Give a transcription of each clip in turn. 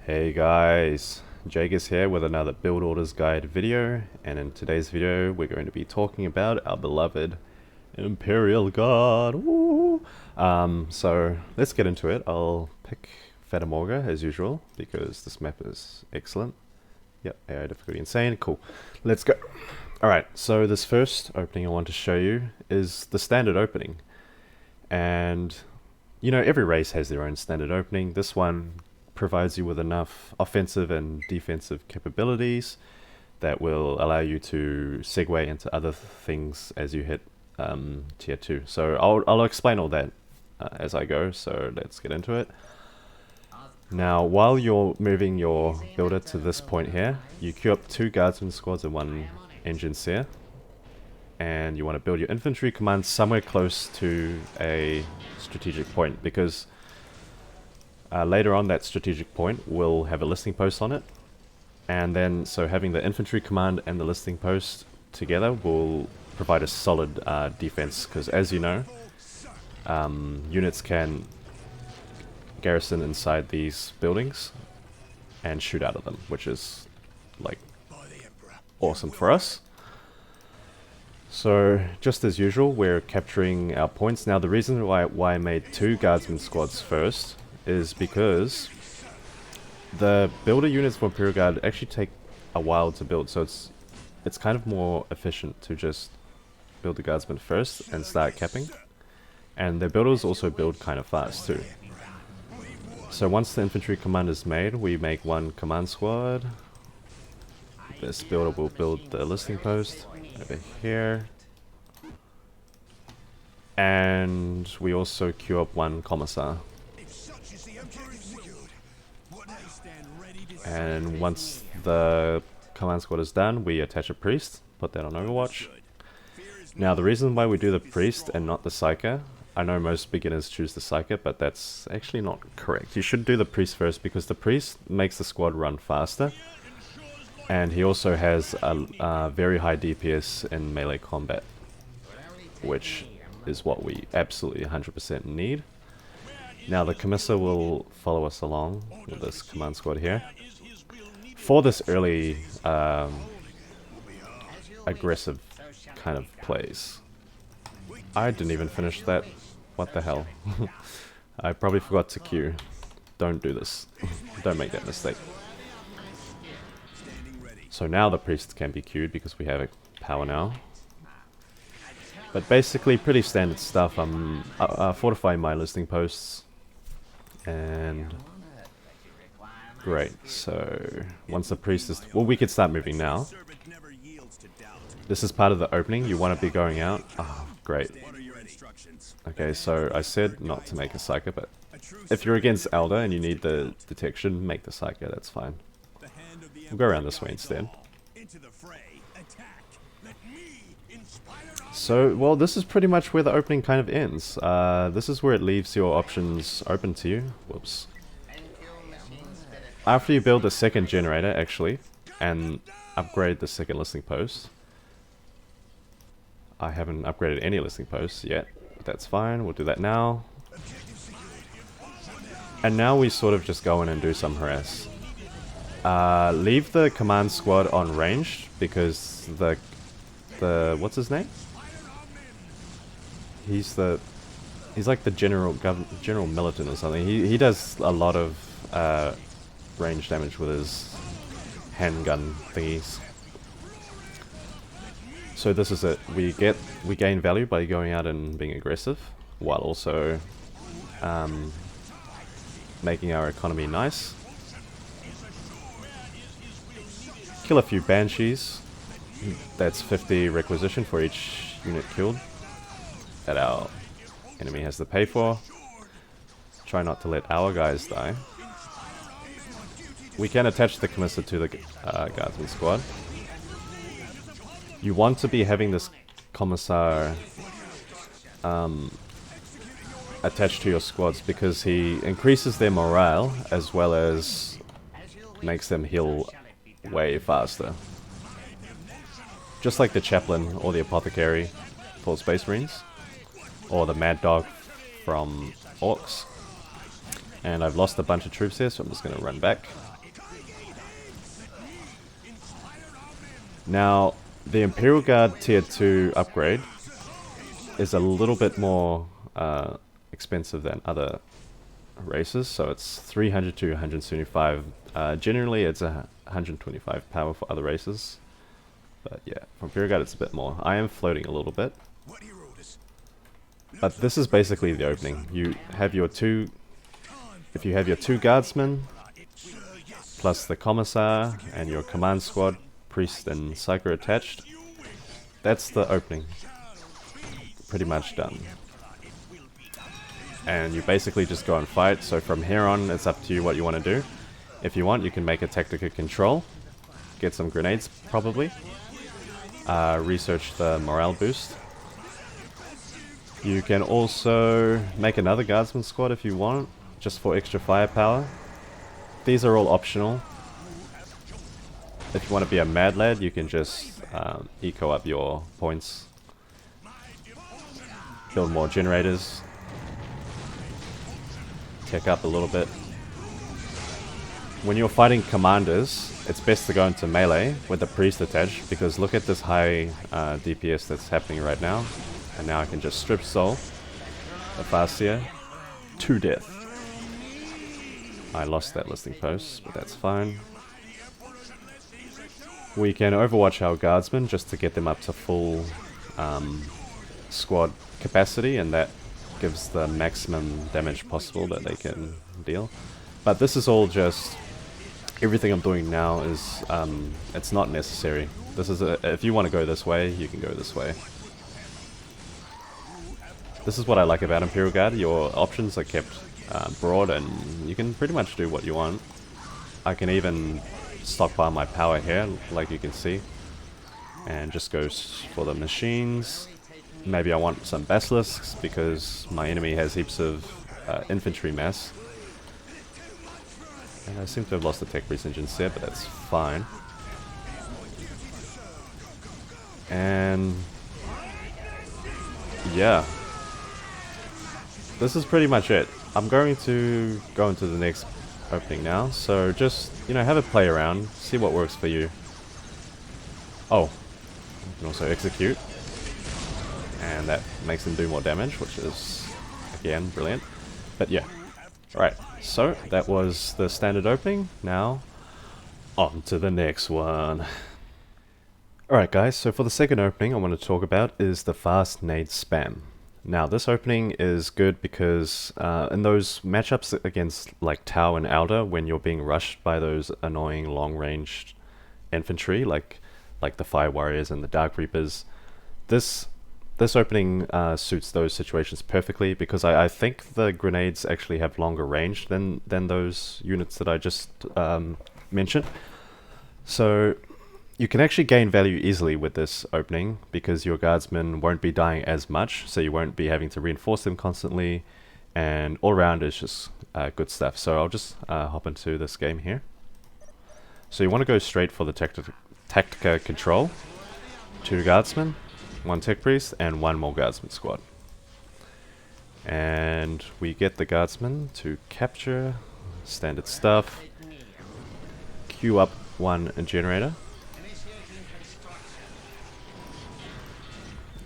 Hey guys, Jake is here with another build orders guide video, and in today's video we're going to be talking about our beloved Imperial Guard. Woo! So let's get into it. I'll pick Fatamorga as usual because this map is excellent. Yep, AI difficulty insane. Cool. Let's go. Alright, so this first opening I want to show you is the standard opening. And you know, every race has their own standard opening. This one provides you with enough offensive and defensive capabilities that will allow you to segue into other things as you hit tier 2. So I'll explain all that as I go, so let's get into it. Now, while you're moving your builder to this point here, you queue up 2 guardsman squads and 1 engine seer, and you want to build your infantry command somewhere close to a strategic point, because later on that strategic point will have a listing post on it, and then so having the infantry command and the listing post together will provide a solid defense, because as you know, units can garrison inside these buildings and shoot out of them, which is like awesome for us. So just as usual, we're capturing our points. Now the reason why I made 2 guardsman squads first is because the builder units for Imperial Guard actually take a while to build, so it's kind of more efficient to just build the guardsmen first and start capping. And the builders also build kind of fast too. So once the infantry command is made, we make 1 command squad. This builder will build the listing post over here. And we also queue up 1 commissar. And once the command squad is done, we attach a priest, put that on Overwatch. Now the reason why we do the priest and not the psyker, I know most beginners choose the psyker, but that's actually not correct. You should do the priest first, because the priest makes the squad run faster, and he also has a very high DPS in melee combat, which is what we absolutely 100% need. Now the commissar will follow us along with this command squad here. For this early aggressive kind of plays. I didn't even finish that. What the hell? I probably forgot to queue. Don't do this. Don't make that mistake. So now the priest can be queued because we have power now. But basically pretty standard stuff. I'm fortifying my listing posts. And great, so once the priest is... Well, we could start moving now. This is part of the opening. You want to be going out. Oh, great. Okay, so I said not to make a psyker, but if you're against Elder and you need the detection, make the psyker, that's fine. We'll go around this way instead. So, well, this is pretty much where the opening kind of ends. This is where it leaves your options open to you. Whoops. After you build the second generator, actually, and upgrade the second listing post. I haven't upgraded any listing posts yet, but that's fine. We'll do that now. And now we sort of just go in and do some harass. Leave the command squad on range, because the what's his name? He's like the General Militant or something. He does a lot of range damage with his handgun thingies. So this is it. We gain value by going out and being aggressive, while also making our economy nice. Kill a few banshees. That's 50 requisition for each unit killed that our enemy has to pay for. Try not to let our guys die. We can attach the commissar to the guardsman squad. You want to be having this commissar attached to your squads, because he increases their morale as well as makes them heal way faster. Just like the chaplain or the apothecary for Space Marines, or the mad dog from Orcs. And I've lost a bunch of troops here, so I'm just going to run back. Now, the Imperial Guard Tier 2 upgrade is a little bit more expensive than other races, so it's 300 to 175. Generally, it's 125 power for other races, but yeah, for Imperial Guard it's a bit more. I am floating a little bit, but this is basically the opening. You have your two, if you have your two guardsmen, plus the commissar and your command squad, priest and psycho attached, that's the opening. Pretty much done. And you basically just go and fight, so from here on it's up to you what you want to do. If you want, you can make a tactical control, get some grenades probably, research the morale boost. You can also make another guardsman squad if you want, just for extra firepower. These are all optional. If you want to be a mad lad, you can just eco up your points, build more generators, tech up a little bit. When you're fighting commanders, it's best to go into melee with the priest attached, because look at this high DPS that's happening right now. And now I can just strip soul the Fascia to death. I lost that listing post, but that's fine. We can overwatch our guardsmen just to get them up to full squad capacity, and that gives the maximum damage possible that they can deal. But this is all just, everything I'm doing now is, it's not necessary. This is if you want to go this way, you can go this way. This is what I like about Imperial Guard. Your options are kept broad, and you can pretty much do what you want. I can even stockpile my power here, like you can see, and just go for the machines. Maybe I want some basilisks because my enemy has heaps of infantry mass. And I seem to have lost the tech breach engines there, but that's fine. And yeah, this is pretty much it. I'm going to go into the next opening now, so just, you know, have a play around, see what works for you. Oh, you can also execute, and that makes them do more damage, which is, again, brilliant. But yeah, alright, so that was the standard opening. Now, on to the next one. Alright guys, so for the second opening I want to talk about is the fast nade spam. Now this opening is good because in those matchups against like Tau and Alder, when you're being rushed by those annoying long-ranged infantry like the Fire Warriors and the Dark Reapers, this opening suits those situations perfectly, because I think the grenades actually have longer range than those units that I just mentioned. So you can actually gain value easily with this opening, because your guardsmen won't be dying as much, so you won't be having to reinforce them constantly, and all around is just good stuff. So I'll just hop into this game here. So you want to go straight for the Tactica control. 2 guardsmen, 1 tech priest, and 1 more guardsman squad. And we get the guardsmen to capture, standard stuff, queue up 1 generator.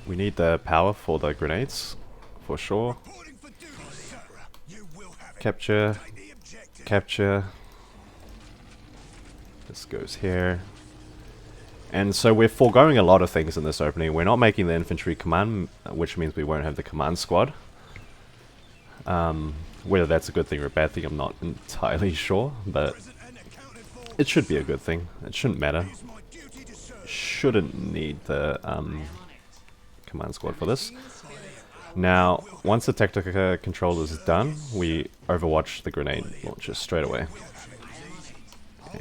We need the power for the grenades, for sure. Capture, capture. This goes here. And so we're foregoing a lot of things in this opening. We're not making the infantry command, which means we won't have the command squad. Whether that's a good thing or a bad thing, I'm not entirely sure, but it should be a good thing. It shouldn't matter. Shouldn't need the command squad for this. Now, once the Tactica control is done, we overwatch the grenade launcher straight away. Okay.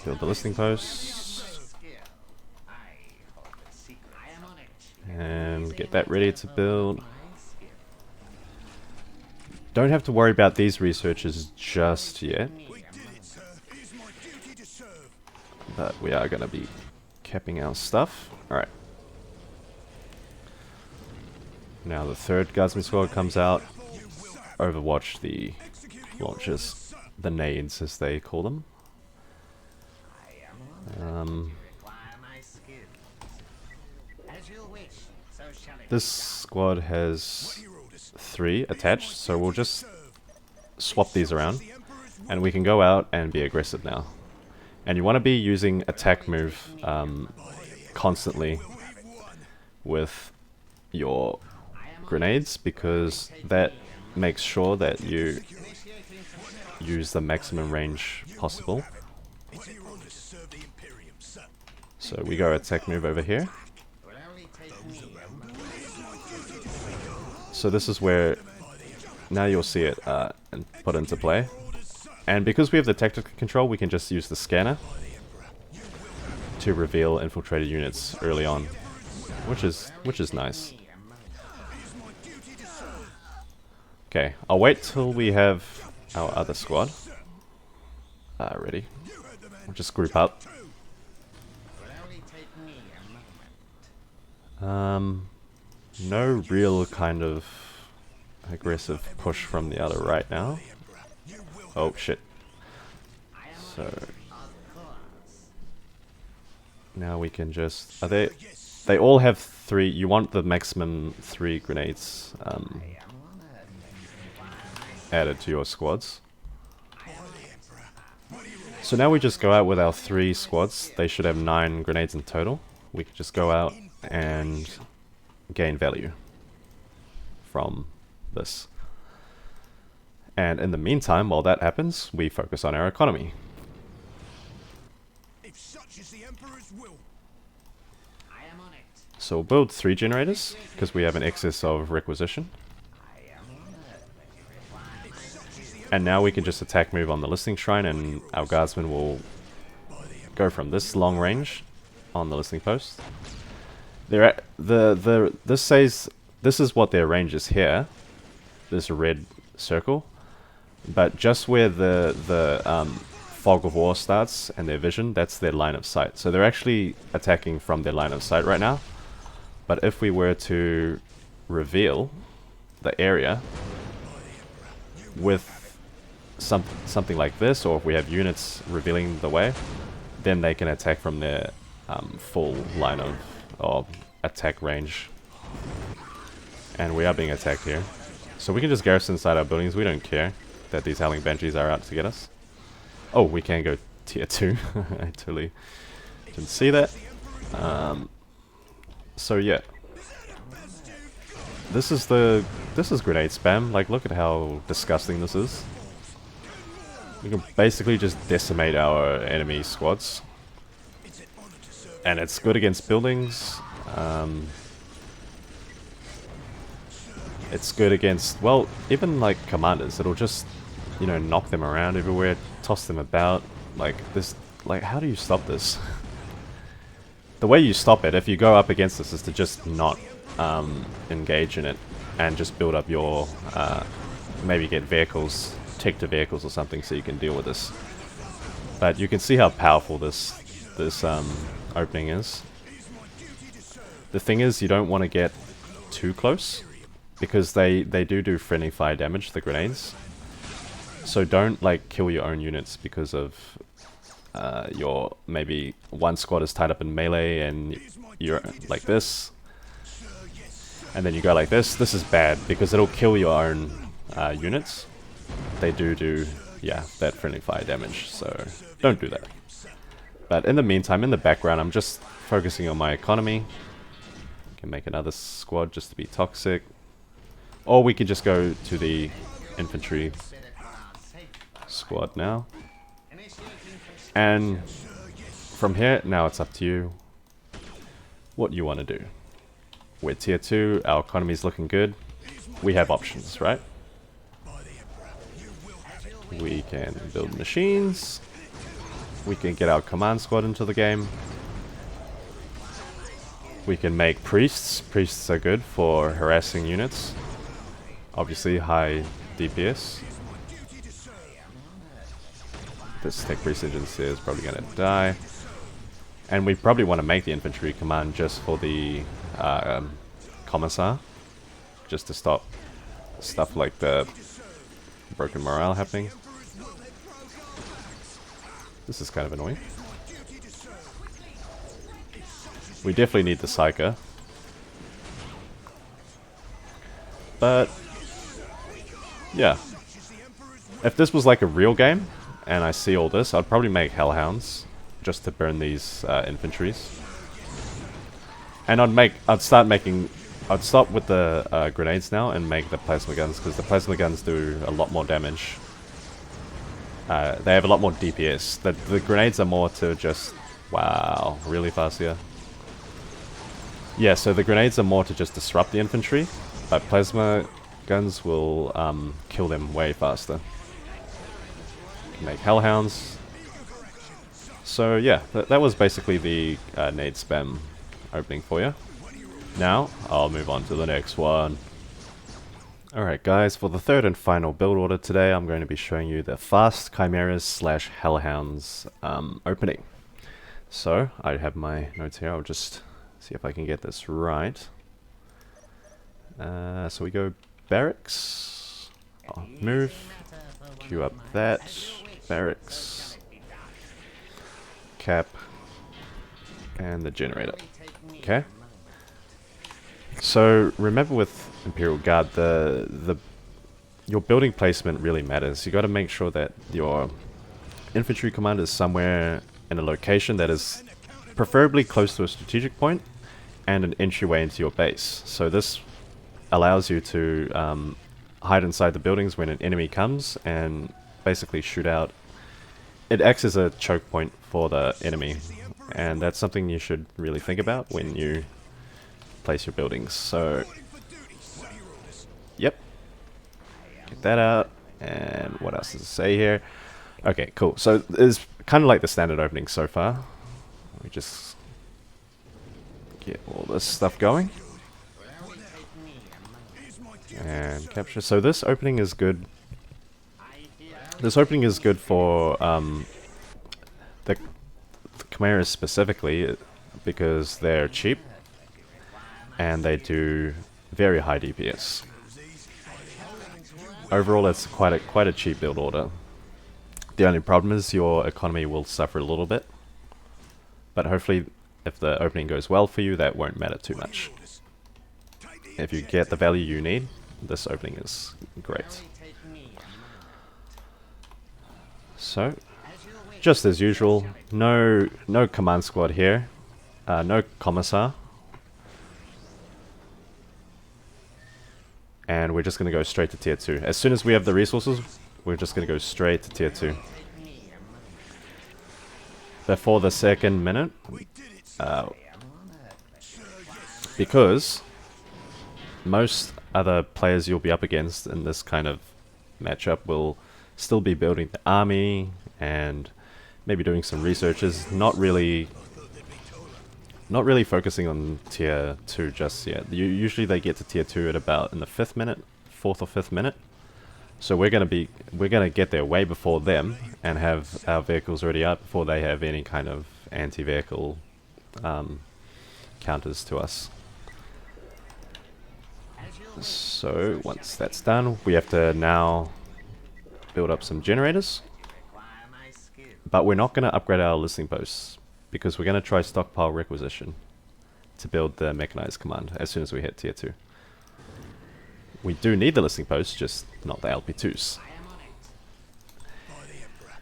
Build the listening post. And get that ready to build. Don't have to worry about these researchers just yet, but we are going to be capping our stuff. Alright. Now the 3rd guardsman squad comes out. Overwatch the launchers, the Nades as they call them. This squad has 3 attached, so we'll just swap these around, and we can go out and be aggressive now. And you want to be using attack move constantly with your grenades, because that makes sure that you use the maximum range possible. So we go attack move over here. So this is where now you'll see it and put into play. And because we have the tactical control, we can just use the scanner to reveal infiltrated units early on, which is nice. Okay, I'll wait till we have our other squad ready. We'll just group up. No real kind of aggressive push from the other right now. Oh shit. So now we can just... They all have 3... You want the maximum 3 grenades added to your squads. So now we just go out with our 3 squads. They should have 9 grenades in total. We can just go out and gain value from this. And in the meantime, while that happens, we focus on our economy. If such is the Emperor's will. So we'll build 3 generators, because we have an excess of requisition. And now we can just attack move on the listening shrine, and our guardsmen will go from this long range on the listening post. This says this is what their range is here, this red circle, but just where the fog of war starts and their vision, that's their line of sight. So they're actually attacking from their line of sight right now. But if we were to reveal the area with something like this, or if we have units revealing the way, then they can attack from their full line of attack range. And we are being attacked here, so we can just garrison inside our buildings. We don't care that these Howling Banshees are out to get us. Oh, we can go tier 2. I totally didn't see that. So yeah, this is grenade spam. Like, look at how disgusting this is. We can basically just decimate our enemy squads, and it's good against buildings. It's good against, well, even like commanders. It'll just, you know, knock them around everywhere, toss them about. Like this, like, how do you stop this? The way you stop it, if you go up against this, is to just not engage in it and just build up your, maybe get vehicles, Tector vehicles or something, so you can deal with this. But you can see how powerful this opening is. The thing is, you don't want to get too close, because they do friendly fire damage, the grenades. So don't like kill your own units because of your, maybe one squad is tied up in melee and you're like this, and then you go like this. This is bad because it'll kill your own units. They do yeah, that friendly fire damage, so don't do that. But in the meantime, in the background, I'm just focusing on my economy. Can make another squad just to be toxic, or we could just go to the infantry squad now. And from here, now it's up to you what you want to do. We're tier 2, our economy is looking good. We have options, right? We can build machines. We can get our command squad into the game. We can make priests. Priests are good for harassing units. Obviously high DPS. This tech priest agency is probably going to die. And we probably want to make the infantry command just for the commissar. Just to stop stuff like the broken morale happening. This is kind of annoying. We definitely need the Psyker. But yeah, if this was like a real game and I see all this, I'd probably make hellhounds just to burn these infantries. And I'd start with the grenades now and make the plasma guns, because the plasma guns do a lot more damage. They have a lot more DPS. The grenades are more to just... Wow, really fast here. Yeah, so the grenades are more to just disrupt the infantry, but plasma guns will kill them way faster. Make hellhounds. So yeah, that was basically the nade spam opening for you. Now, I'll move on to the next one. Alright guys, for the third and final build order today, I'm going to be showing you the fast chimeras slash hellhounds opening. So, I have my notes here, I'll just see if I can get this right. So we go barracks, move, queue up that, barracks, cap, and the generator. Okay. So remember with Imperial Guard, your building placement really matters. You got to make sure that your infantry command is somewhere in a location that is preferably close to a strategic point and an entryway into your base. So this allows you to hide inside the buildings when an enemy comes and basically shoot out. It acts as a choke point for the enemy, and that's something you should really think about when you place your buildings. So, yep, get that out. And what else does it say here? Okay, cool. So it's kind of like the standard opening so far. We just get all this stuff going and capture. So this opening is good. This opening is good for the chimeras specifically, because they're cheap and they do very high DPS. Overall, it's quite a cheap build order. The only problem is your economy will suffer a little bit, but hopefully, if the opening goes well for you, that won't matter too much. If you get the value you need, this opening is great. So, just as usual, no command squad here, no commissar. And we're just going to go straight to tier 2. As soon as we have the resources, we're just going to go straight to tier 2. Before the second minute, because most other players you'll be up against in this kind of matchup will still be building the army and maybe doing some researches, not really focusing on tier 2 just yet. Usually they get to tier 2 at about in the 4th or 5th minute. So we're gonna get there way before them and have our vehicles already up before they have any kind of anti-vehicle counters to us. So once that's done, we have to now build up some generators. But we're not gonna upgrade our listening posts, because we're going to try stockpile requisition to build the mechanized command as soon as we hit tier 2. We do need the listening posts, just not the LP2s.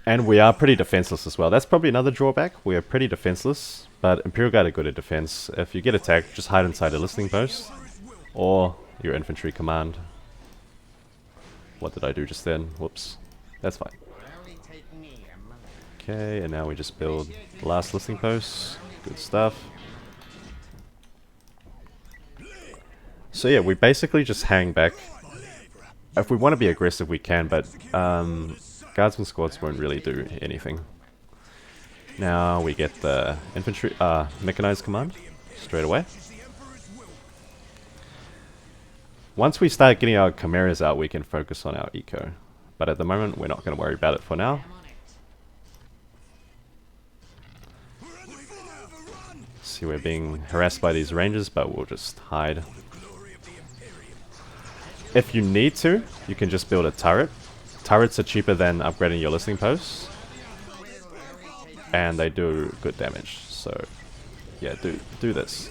And we are pretty defenseless as well. That's probably another drawback. We are pretty defenseless, but Imperial Guard are good at defense. If you get attacked, just hide inside a listening post or your infantry command. What did I do just then? Whoops. That's fine. Okay, and now we just build the last listening post. Good stuff. So yeah, we basically just hang back. If we want to be aggressive, we can, but guardsman squads won't really do anything. Now we get the infantry, mechanized command straight away. Once we start getting our chimeras out, we can focus on our eco. But at the moment, we're not going to worry about it for now. See, we're being harassed by these rangers, but we'll just hide. If you need to, you can just build a turret. Turrets are cheaper than upgrading your listening posts, and they do good damage. So, yeah, do this.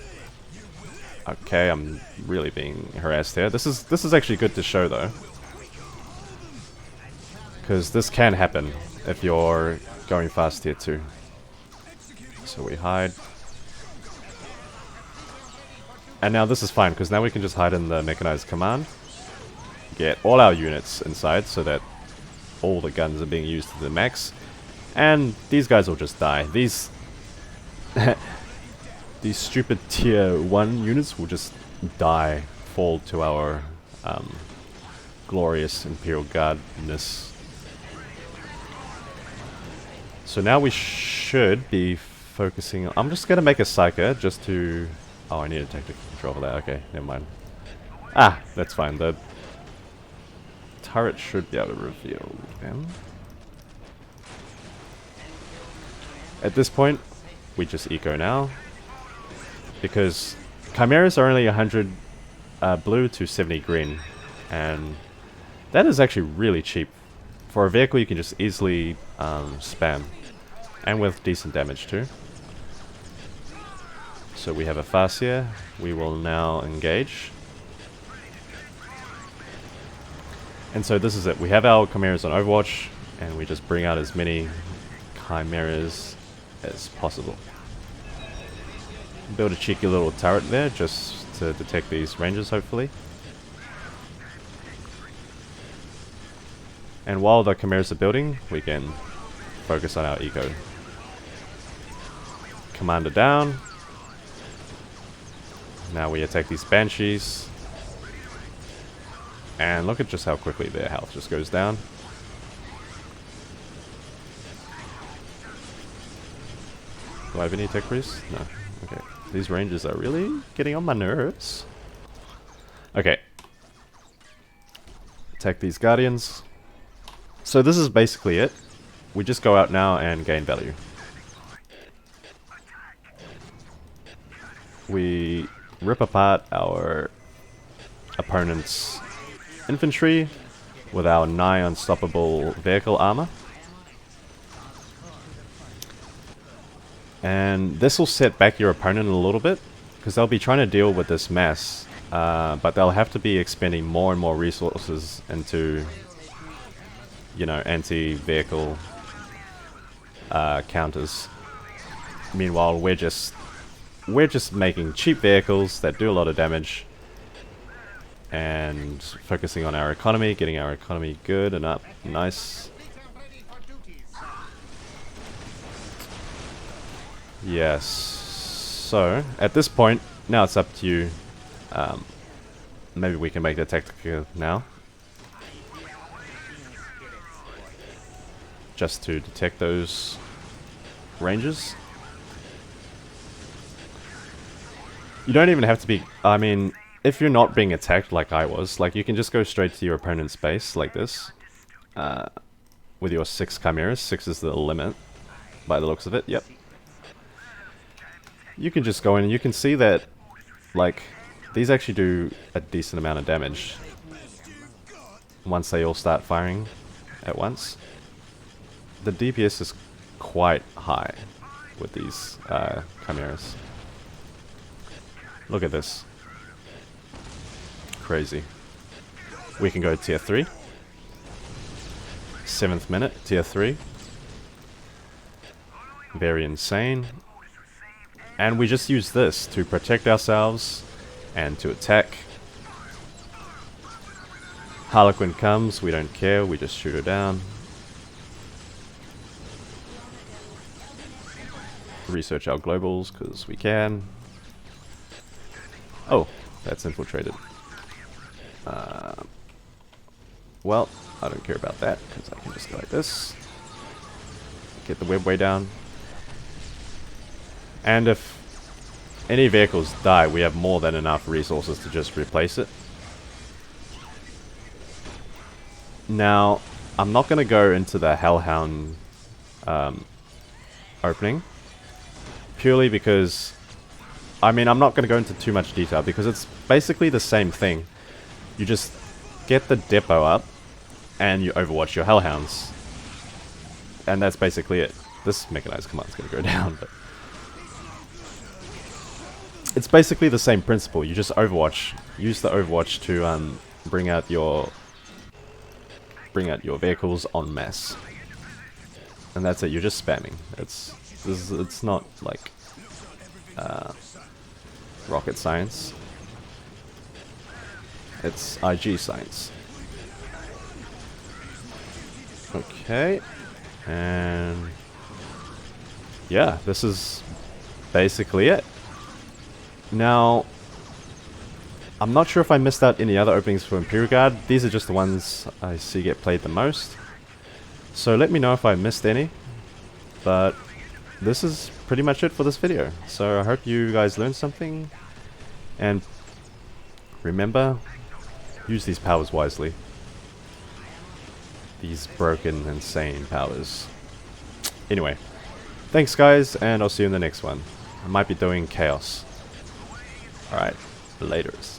Okay, I'm really being harassed here. This is actually good to show though, because this can happen if you're going fast tier 2. So we hide. And now this is fine, because now we can just hide in the mechanized command. Get all our units inside so that all the guns are being used to the max. And these guys will just die. These these stupid tier 1 units will just die, fall to our glorious Imperial Guardness. So now we should be focusing on... I'm just going to make a Psyker just to... Oh, I need a tactical control for that. Okay, never mind. Ah, that's fine. The turret should be able to reveal them. At this point, we just eco now. Because Chimeras are only 100 blue to 70 green. And that is actually really cheap. For a vehicle you can just easily spam. And with decent damage too. So we have a Farseer. We will now engage. And so this is it. We have our Chimeras on Overwatch. And we just bring out as many Chimeras as possible. Build a cheeky little turret there just to detect these rangers hopefully. And while the Chimeras are building, we can focus on our eco. Commander down. Now we attack these Banshees. And look at just how quickly their health just goes down. Do I have any tech priests? No. Okay. These rangers are really getting on my nerves. Okay. Attack these Guardians. So this is basically it. We just go out now and gain value. We rip apart our opponent's infantry with our nigh unstoppable vehicle armor. And this will set back your opponent a little bit, because they'll be trying to deal with this mass, but they'll have to be expending more and more resources into, you know, anti-vehicle counters. Meanwhile, we're just making cheap vehicles that do a lot of damage, and focusing on our economy, getting our economy good and up, nice. Yes. So at this point, now it's up to you. Maybe we can make the tactical now, just to detect those rangers. You don't even have to be... I mean, if you're not being attacked like I was, like you can just go straight to your opponent's base like this. With your 6 Chimeras. 6 is the limit, by the looks of it. Yep. You can just go in and you can see that, like, these actually do a decent amount of damage once they all start firing at once. The DPS is quite high with these Chimeras. Look at this. Crazy. We can go tier 3. 7th minute, tier 3. Very insane. And we just use this to protect ourselves and to attack. Harlequin comes, we don't care, we just shoot her down. Research our globals, because we can. Oh, that's infiltrated. Well, I don't care about that, because I can just go like this. Get the web way down. And if any vehicles die, we have more than enough resources to just replace it. Now, I'm not going to go into the Hellhound opening, purely because, I mean, I'm not going to go into too much detail, because it's basically the same thing. You just get the depot up, and you overwatch your Hellhounds. And that's basically it. This mechanized command's going to go down, but... it's basically the same principle. You just use the Overwatch to bring out your vehicles en masse, and that's it. You're just spamming. It's not like rocket science. It's IG science. Okay, and yeah, this is basically it. Now, I'm not sure if I missed out any other openings for Imperial Guard. These are just the ones I see get played the most. So let me know if I missed any. But this is pretty much it for this video. So I hope you guys learned something. And remember, use these powers wisely. These broken, insane powers. Anyway, thanks guys, and I'll see you in the next one. I might be doing Chaos. Alright, laters.